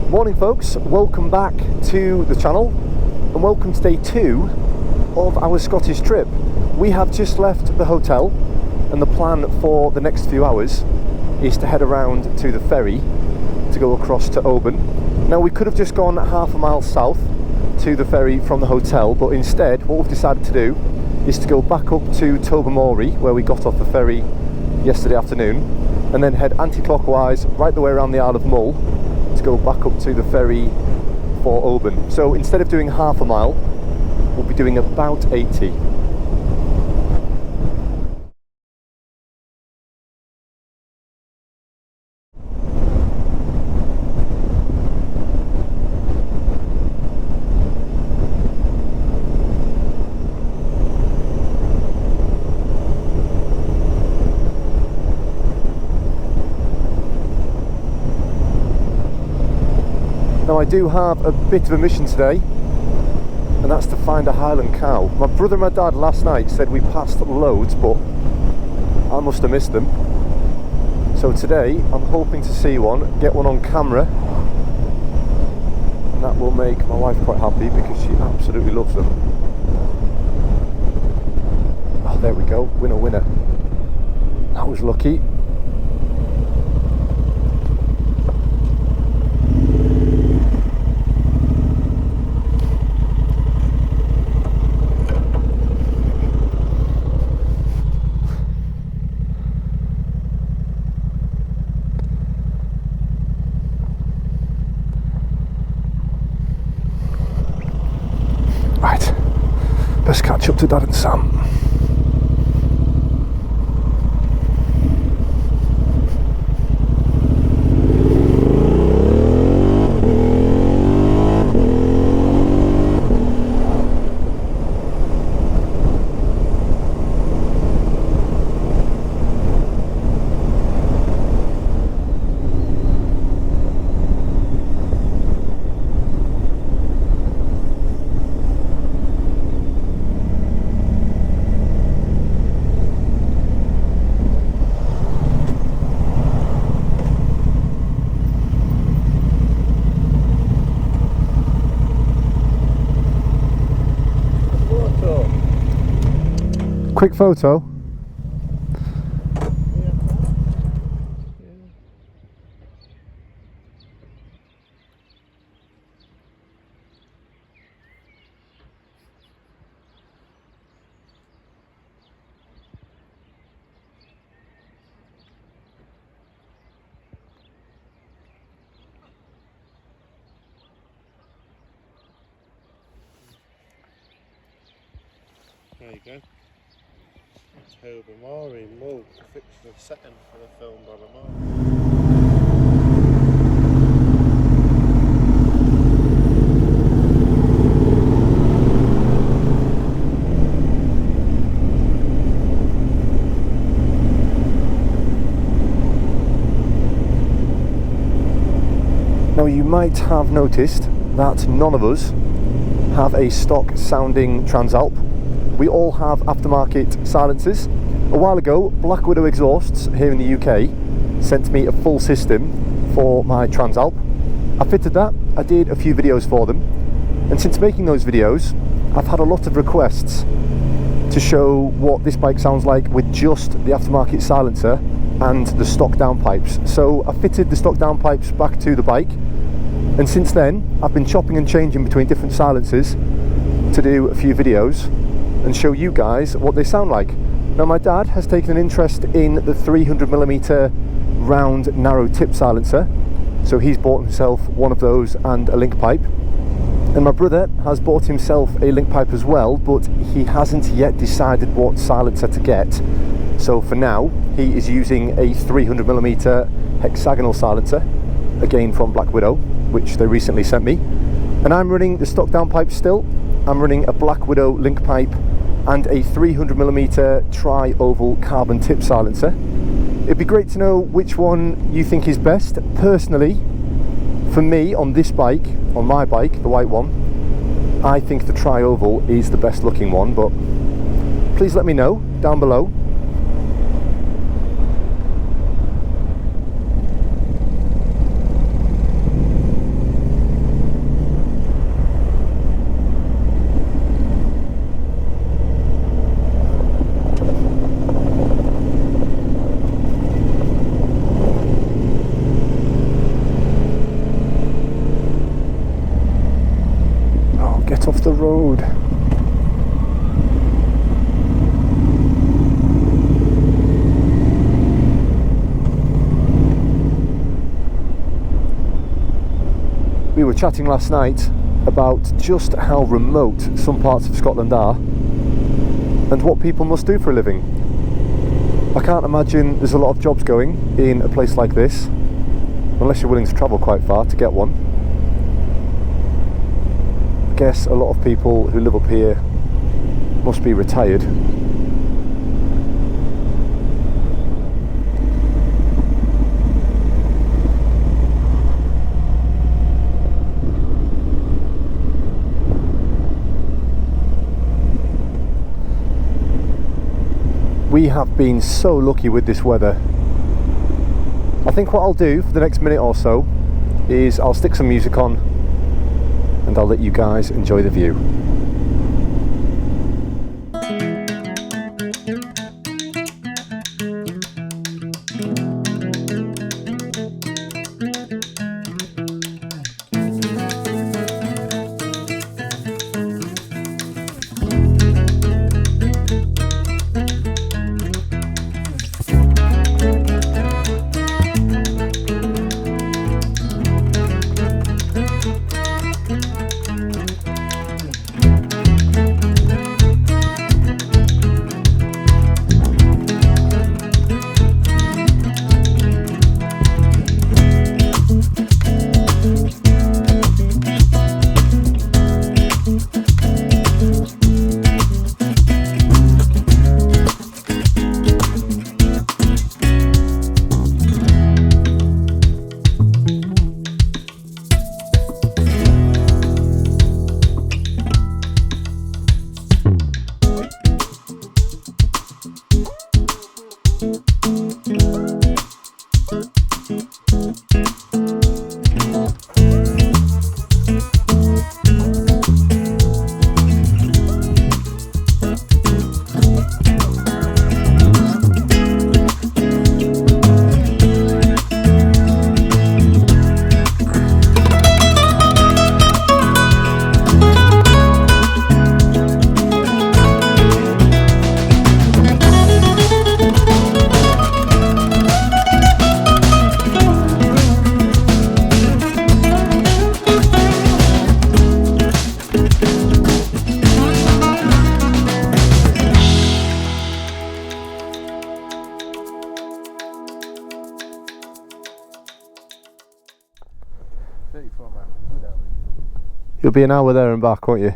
Morning folks, welcome back to the channel and welcome to day 2 of our Scottish trip. We have just left the hotel and the plan for the next few hours is to head around to the ferry to go across to Oban. Now we could have just gone half a mile south to the ferry from the hotel, but instead what we've decided to do is to go back up to Tobermory where we got off the ferry yesterday afternoon and then head anti-clockwise right the way around the Isle of Mull to go back up to the ferry for Oban. So instead of doing half a mile, we'll be doing about 80. Now I do have a bit of a mission today, and that's to find a Highland cow. My brother and my dad last night said we passed loads, but I must have missed them. So today I'm hoping to see one, get one on camera, and that will make my wife quite happy because she absolutely loves them. Oh, there we go, winner winner. That was lucky. Right, let's catch up to Dad and Sam. Quick photo. There you go. Tobermory, Mull, fictional setting for the film Tobermory. Now you might have noticed that none of us have a stock sounding Transalp. We all have aftermarket silencers. A while ago, Black Widow Exhausts here in the UK sent me a full system for my Transalp. I fitted that, I did a few videos for them, and since making those videos I've had a lot of requests to show what this bike sounds like with just the aftermarket silencer and the stock downpipes. So I fitted the stock downpipes back to the bike, and since then I've been chopping and changing between different silencers to do a few videos and show you guys what they sound like. Now my dad has taken an interest in the 300mm round narrow tip silencer, so he's bought himself one of those and a link pipe, And my brother has bought himself a link pipe as well, but he hasn't yet decided what silencer to get. So for now, he is using a 300mm hexagonal silencer, again from Black Widow, which they recently sent me. And I'm running the stock downpipe still. I'm running a Black Widow link pipe and a 300mm tri-oval carbon tip silencer. It'd be great to know which one you think is best. Personally, for me on this bike, on my bike, the white one, I think the tri-oval is the best looking one, but please let me know down below. Get off the road. We were chatting last night about just how remote some parts of Scotland are and what people must do for a living. I can't imagine there's a lot of jobs going in a place like this, unless you're willing to travel quite far to get one. I guess a lot of people who live up here must be retired. We have been so lucky with this weather. I think what I'll do for the next minute or so is I'll stick some music on and I'll let you guys enjoy the view. You'll be an hour there and back, won't you?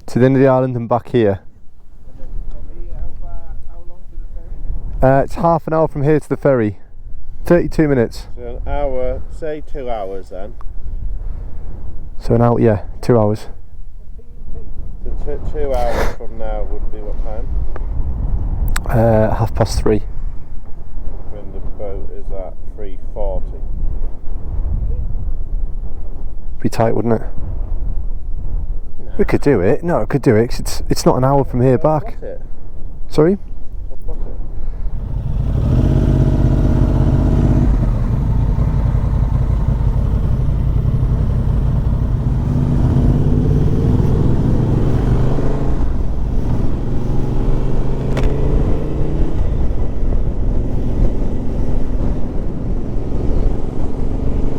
To the end of the island and back here. It's half an hour from here to the ferry. 32 minutes. So an hour, say 2 hours then. So an hour, yeah, 2 hours. So 2 hours from now would be what time? 3:30. When the boat is at 3:40. Be tight, wouldn't it? No. We could do it. No, we could do it. 'Cause it's not an hour from here back. It? Sorry? I've got it.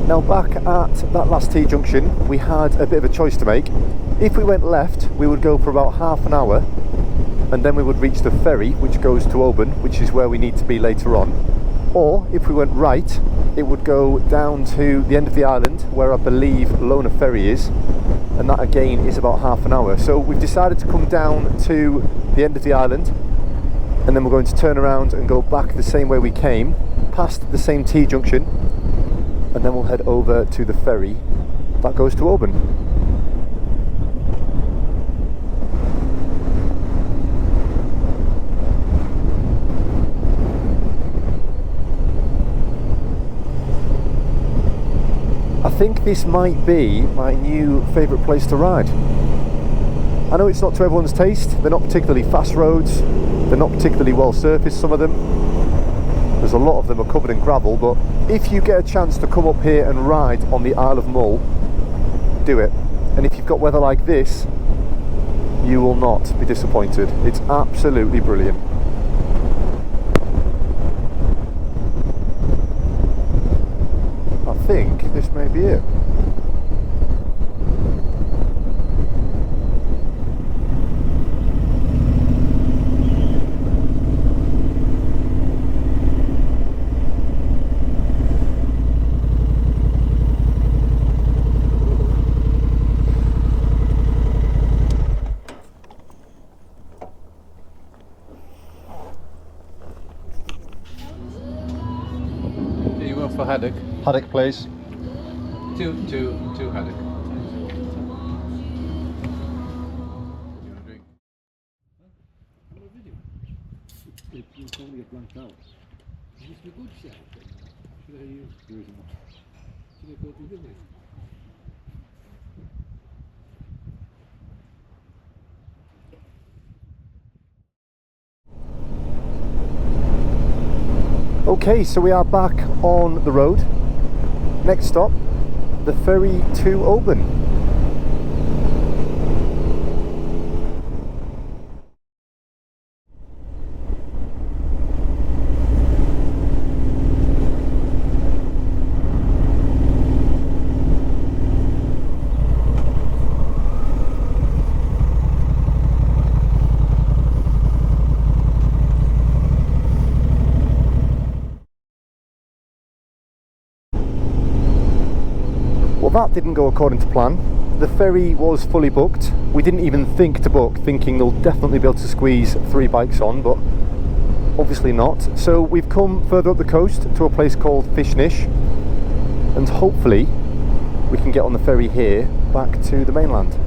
Now back at that last T-junction, we had a bit of a choice to make. If we went left, we would go for about half an hour, and then we would reach the ferry, which goes to Oban, which is where we need to be later on. Or, if we went right, it would go down to the end of the island, where I believe Lona Ferry is, and that again is about half an hour. So we've decided to come down to the end of the island, and then we're going to turn around and go back the same way we came, past the same T-junction, and then we'll head over to the ferry that goes to Oban. I think this might be my new favourite place to ride. I know it's not to everyone's taste, they're not particularly fast roads, they're not particularly well surfaced, some of them. There's a lot of them are covered in gravel, but if you get a chance to come up here and ride on the Isle of Mull, do it. And if you've got weather like this, you will not be disappointed. It's absolutely brilliant. I think this may be it. For haddock. Haddock, please. Two haddock. Okay, so we are back on the road. Next stop, the ferry to Oban. Well, that didn't go according to plan. The ferry was fully booked. We didn't even think to book, thinking they'll definitely be able to squeeze 3 bikes on, but obviously not. So we've come further up the coast to a place called Fishnish, and hopefully we can get on the ferry here back to the mainland.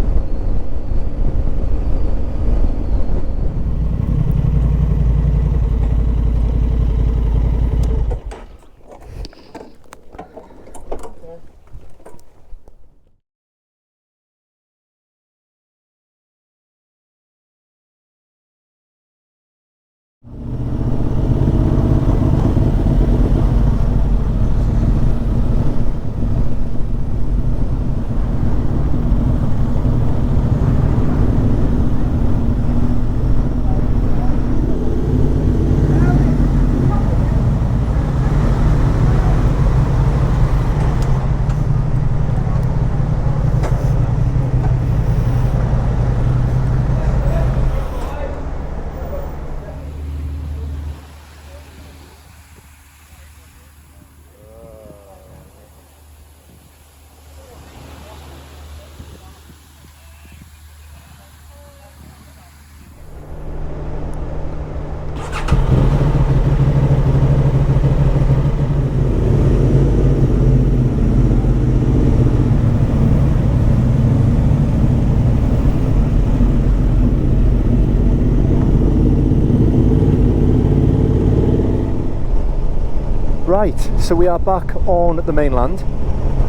Right, so we are back on the mainland.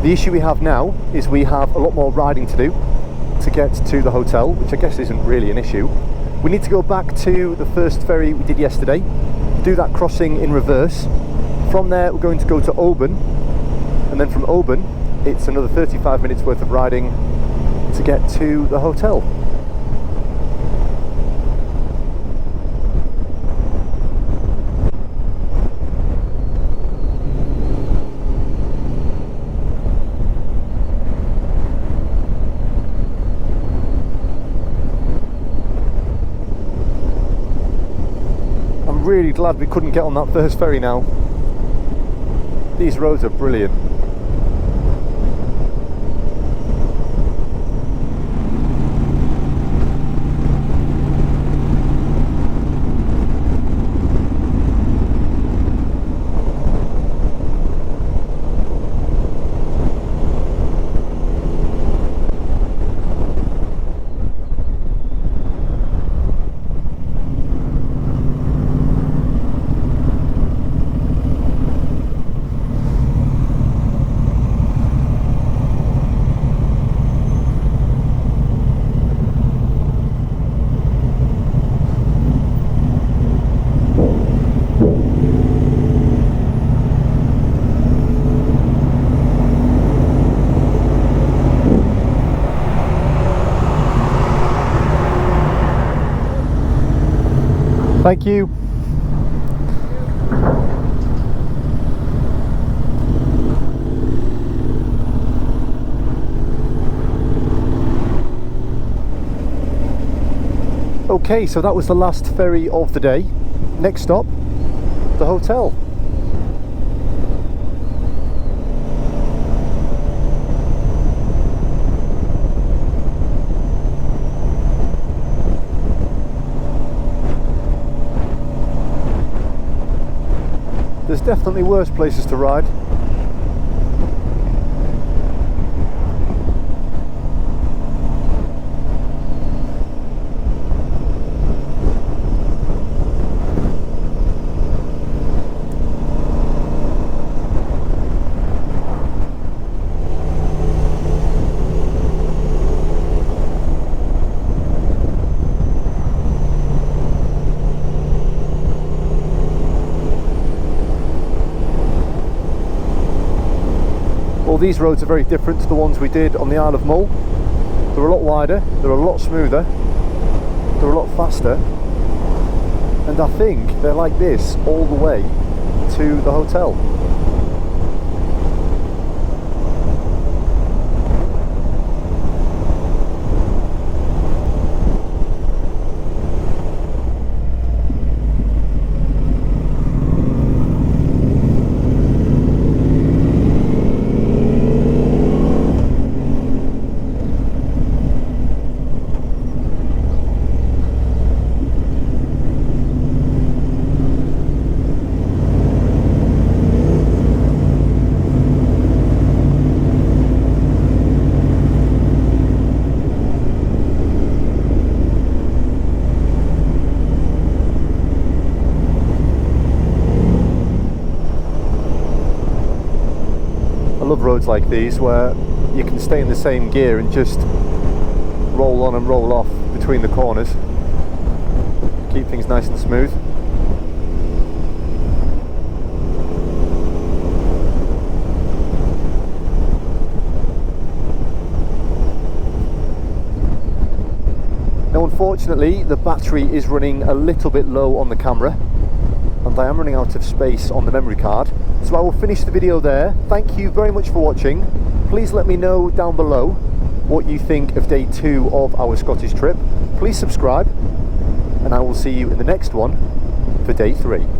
The issue we have now is we have a lot more riding to do to get to the hotel, which I guess isn't really an issue. We need to go back to the first ferry we did yesterday, do that crossing in reverse. From there we're going to go to Oban, and then from Oban it's another 35 minutes worth of riding to get to the hotel. glad we couldn't get on that first ferry now. These roads are brilliant. Thank you. Okay, so that was the last ferry of the day. Next stop, the hotel. There's definitely worse places to ride. These roads are very different to the ones we did on the Isle of Mull. They're a lot wider, they're a lot smoother, they're a lot faster, and I think they're like this all the way to the hotel. I love roads like these where you can stay in the same gear and just roll on and roll off between the corners. Keep things nice and smooth. Now unfortunately the battery is running a little bit low on the camera and I am running out of space on the memory card. So I will finish the video there. Thank you very much for watching. Please let me know down below what you think of day 2 of our Scottish trip. Please subscribe and I will see you in the next one for day 3.